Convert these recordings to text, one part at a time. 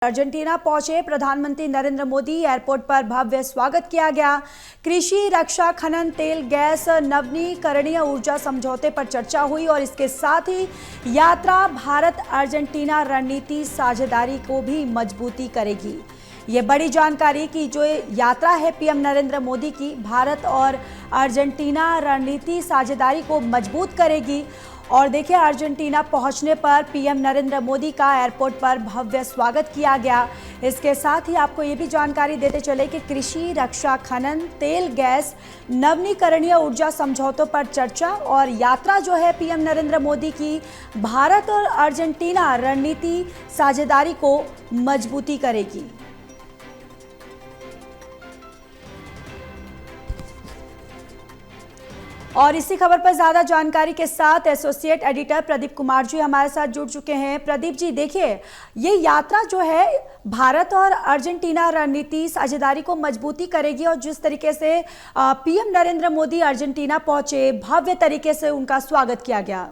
Argentina पहुंचे प्रधानमंत्री Narendra Modi. Airport पर भव्य स्वागत किया गया। कृषि, रक्षा, खनन, तेल, गैस, नवीकरणीय ऊर्जा समझौते पर चर्चा हुई और इसके साथ ही यात्रा भारत अर्जेंटीना रणनीति साझेदारी को भी मजबूती करेगी। ये बड़ी जानकारी की जो यात्रा है पीएम नरेंद्र मोदी की, भारत और अर्जेंटीना रणनीति साझेदारी को मजबूत करेगी। और देखिए, अर्जेंटीना पहुंचने पर पीएम नरेंद्र मोदी का एयरपोर्ट पर भव्य स्वागत किया गया। इसके साथ ही आपको ये भी जानकारी देते चले कि कृषि, रक्षा, खनन, तेल, गैस, नवीकरणीय ऊर्जा समझौतों पर चर्चा और यात्रा जो है पीएम नरेंद्र मोदी की भारत और अर्जेंटीना रणनीति साझेदारी को मजबूती करेगी। और इसी खबर पर ज्यादा जानकारी के साथ एसोसिएट एडिटर प्रदीप कुमार जी हमारे साथ जुड़ चुके हैं। प्रदीप जी, देखिए, ये यात्रा जो है भारत और अर्जेंटीना रणनीति साझेदारी को मजबूती करेगी और जिस तरीके से पीएम नरेंद्र मोदी अर्जेंटीना पहुंचे, भव्य तरीके से उनका स्वागत किया गया।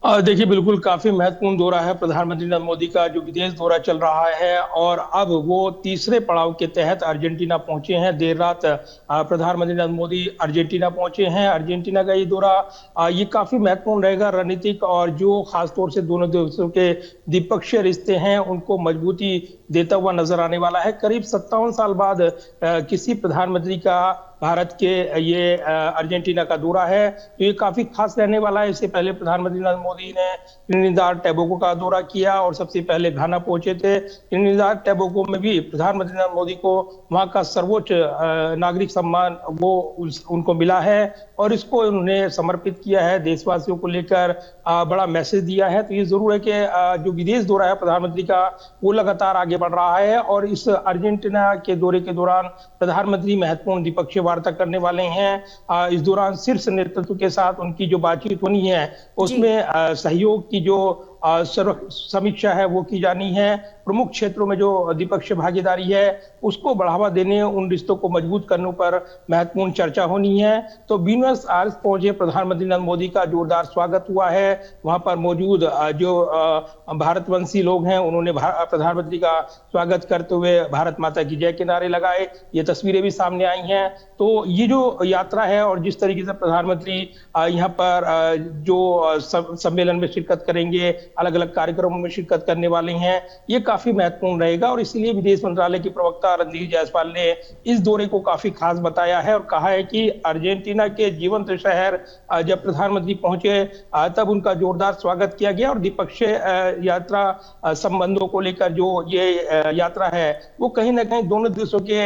देखिए, बिल्कुल काफी महत्वपूर्ण दौरा है प्रधानमंत्री नरेंद्र मोदी का, जो विदेश दौरा चल रहा है और अब वो तीसरे पड़ाव के तहत अर्जेंटीना पहुंचे हैं। देर रात प्रधानमंत्री नरेंद्र मोदी अर्जेंटीना पहुंचे हैं। अर्जेंटीना का ये दौरा ये काफी महत्वपूर्ण रहेगा रणनीतिक, और जो खासतौर से दोनों देशों के द्विपक्षीय रिश्ते हैं उनको मजबूती देता हुआ नजर आने वाला है। करीब 57 साल बाद किसी प्रधानमंत्री का भारत के ये अर्जेंटीना का दौरा है, तो ये काफी खास रहने वाला है। इससे पहले प्रधानमंत्री नरेंद्र मोदी ने त्रिनिदाद टोबैगो का दौरा किया और सबसे पहले घाना पहुंचे थे। त्रिनिदाद टोबैगो में भी प्रधानमंत्री नरेंद्र मोदी को वहां का सर्वोच्च नागरिक सम्मान वो उनको मिला है और इसको उन्होंने समर्पित किया है। देशवासियों को लेकर बड़ा मैसेज दिया है। तो ये जरूर है कि जो विदेश दौरा है प्रधानमंत्री का वो लगातार आगे बढ़ रहा है और इस अर्जेंटीना के दौरे के दौरान प्रधानमंत्री महत्वपूर्ण द्विपक्षीय वार्ता करने वाले हैं। इस दौरान शीर्ष नेतृत्व के साथ उनकी जो बातचीत होनी है उसमें सहयोग की जो समीक्षा है वो की जानी है। प्रमुख क्षेत्रों में जो द्विपक्षीय भागीदारी है उसको बढ़ावा देने, उन रिश्तों को मजबूत करने पर महत्वपूर्ण चर्चा होनी है। तो ब्यूनस आयर्स पहुंचे प्रधानमंत्री नरेंद्र मोदी का जोरदार स्वागत हुआ है। वहां पर मौजूद जो भारतवंशी लोग हैं उन्होंने प्रधानमंत्री का स्वागत करते हुए भारत माता की जय के नारे लगाए। ये तस्वीरें भी सामने आई हैं। तो ये जो यात्रा है और जिस तरीके से प्रधानमंत्री यहाँ पर जो सम्मेलन में शिरकत करेंगे, अलग अलग कार्यक्रमों में शिरकत करने वाले हैं, ये काफी महत्वपूर्ण रहेगा। और इसलिए विदेश मंत्रालय की प्रवक्ता रणधीर जायसवाल ने इस दौरे को काफी खास बताया है और कहा है कि अर्जेंटीना के जीवंत शहर जब प्रधानमंत्री पहुंचे तब उनका जोरदार स्वागत किया गया और द्विपक्षीय यात्रा संबंधों को लेकर जो ये यात्रा है वो कहीं ना कहीं दोनों देशों के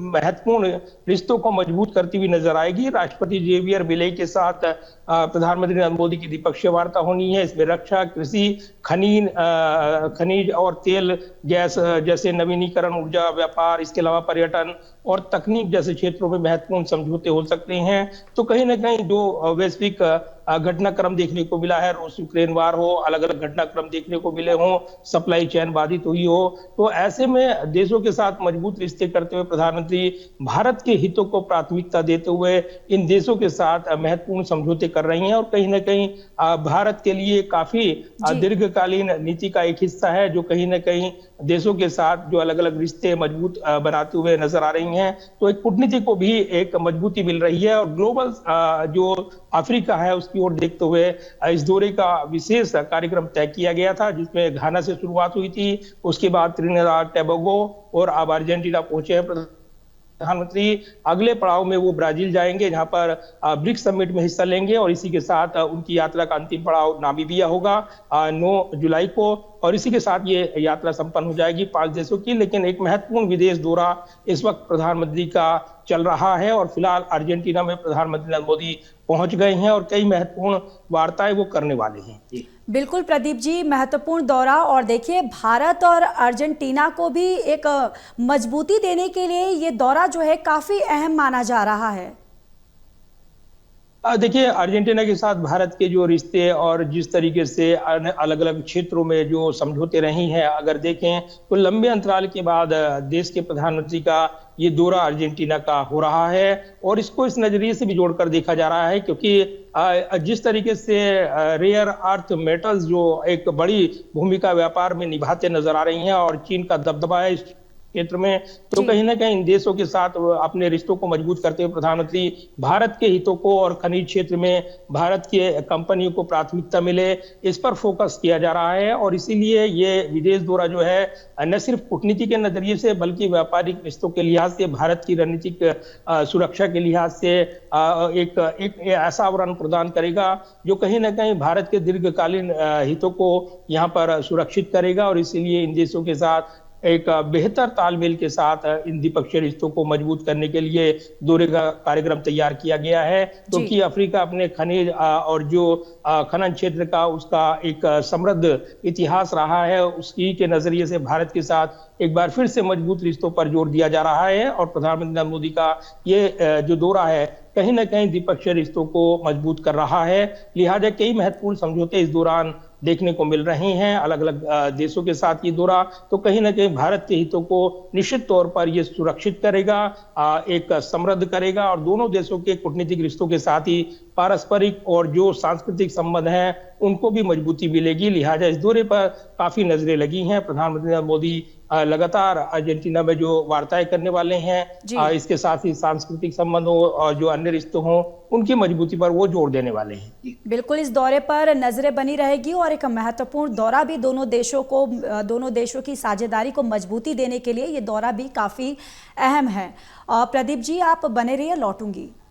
महत्वपूर्ण रिश्तों को मजबूत करती हुई नजर आएगी। राष्ट्रपति जेवियर मिलेई के साथ प्रधानमंत्री नरेंद्र मोदी की द्विपक्षीय वार्ता होनी है। इसमें रक्षा, कृषि, खनिज और तेल, गैस जैसे नवीनीकरण ऊर्जा, व्यापार, इसके अलावा पर्यटन और तकनीक जैसे क्षेत्रों में महत्वपूर्ण समझौते हो सकते हैं। तो कहीं ना कहीं जो वैश्विक घटनाक्रम देखने को मिला है, रूस यूक्रेन वार हो, अलग अलग घटनाक्रम देखने को मिले हों, सप्लाई चेन बाधित हुई हो, तो ऐसे में देशों के साथ मजबूत रिश्ते करते हुए प्रधानमंत्री भारत के हितों को प्राथमिकता देते हुए इन देशों के साथ महत्वपूर्ण समझौते कर रही हैं और कहीं ना कहीं भारत के लिए काफी दीर्घकालीन नीति का एक हिस्सा है, जो कहीं ना कहीं देशों के साथ जो अलग अलग रिश्ते मजबूत बनाते हुए नजर आ रही हैं। तो एक कूटनीति को भी एक मजबूती मिल रही है और ग्लोबल जो अफ्रीका है उसकी ओर देखते हुए इस दौरे का विशेष कार्यक्रम तय किया गया था, जिसमें घाना से शुरुआत हुई थी, उसके बाद त्रिनिदाद टोबैगो और अब अर्जेंटीना पहुंचे हैं प्रधानमंत्री। अगले पड़ाव में वो ब्राजील जाएंगे, जहां पर ब्रिक्स समिट में हिस्सा लेंगे और इसी के साथ उनकी यात्रा का अंतिम पड़ाव नामीबिया होगा 9 जुलाई को। और इसी के साथ ये यात्रा संपन्न हो जाएगी 5 देशों की। लेकिन एक महत्वपूर्ण विदेश दौरा इस वक्त प्रधानमंत्री का चल रहा है और फिलहाल अर्जेंटीना में प्रधानमंत्री नरेंद्र मोदी पहुंच गए हैं और कई महत्वपूर्ण वार्ताएं वो करने वाले हैं। बिल्कुल प्रदीप जी, महत्वपूर्ण दौरा। और देखिए, भारत और अर्जेंटीना को भी एक मजबूती देने के लिए ये दौरा जो है काफी अहम माना जा रहा है। देखिए, अर्जेंटीना के साथ भारत के जो रिश्ते और जिस तरीके से अलग अलग क्षेत्रों में जो समझौते रही हैं, अगर देखें तो लंबे अंतराल के बाद देश के प्रधानमंत्री का ये दौरा अर्जेंटीना का हो रहा है और इसको इस नजरिए से भी जोड़कर देखा जा रहा है क्योंकि जिस तरीके से रेयर अर्थ मेटल्स जो एक बड़ी भूमिका व्यापार में निभाते नजर आ रही हैं और चीन का दबदबा है इस क्षेत्र में, तो जी। कहीं ना कहीं इन देशों के साथ अपने रिश्तों को मजबूत करते हुए प्रधानमंत्री भारत के हितों को और खनिज क्षेत्र में भारत की कंपनियों को प्राथमिकता मिले, इस पर फोकस किया जा रहा है। और इसीलिए ये विदेश दौरा जो है न सिर्फ कूटनीति के नजरिए से बल्कि व्यापारिक रिश्तों के लिहाज से, भारत की रणनीतिक सुरक्षा के लिहाज से एक ऐसा आवरण प्रदान करेगा जो कहीं ना कहीं भारत के दीर्घकालीन हितों को यहाँ पर सुरक्षित करेगा। और इसीलिए इन देशों के साथ एक बेहतर तालमेल के साथ इन द्विपक्षीय रिश्तों को मजबूत करने के लिए दौरे का कार्यक्रम तैयार किया गया है, क्योंकि अफ्रीका अपने खनिज और जो खनन क्षेत्र का उसका एक समृद्ध इतिहास रहा है, उसकी के नजरिए से भारत के साथ एक बार फिर से मजबूत रिश्तों पर जोर दिया जा रहा है। और प्रधानमंत्री नरेंद्र मोदी का ये जो दौरा है कहीं ना कहीं द्विपक्षीय रिश्तों को मजबूत कर रहा है। लिहाजा कई महत्वपूर्ण समझौते इस दौरान देखने को मिल रहे हैं अलग अलग देशों के साथ। ये दौरा तो कहीं ना कहीं भारत के हितों को निश्चित तौर पर ये सुरक्षित करेगा, एक समृद्ध करेगा और दोनों देशों के कूटनीतिक रिश्तों के साथ ही पारस्परिक और जो सांस्कृतिक संबंध हैं उनको भी मजबूती मिलेगी। लिहाजा इस दौरे पर काफी नजरें लगी हैं। प्रधानमंत्री नरेंद्र मोदी लगातार अर्जेंटीना में जो वार्ताएं करने वाले हैं, इसके साथ ही सांस्कृतिक संबंधों और जो अन्य रिश्ते हों उनकी मजबूती पर वो जोर देने वाले हैं। बिल्कुल, इस दौरे पर नजरें बनी रहेगी और एक महत्वपूर्ण दौरा भी दोनों देशों की साझेदारी को मजबूती देने के लिए ये दौरा भी काफी अहम है। प्रदीप जी, आप बने रहिए, लौटूंगी।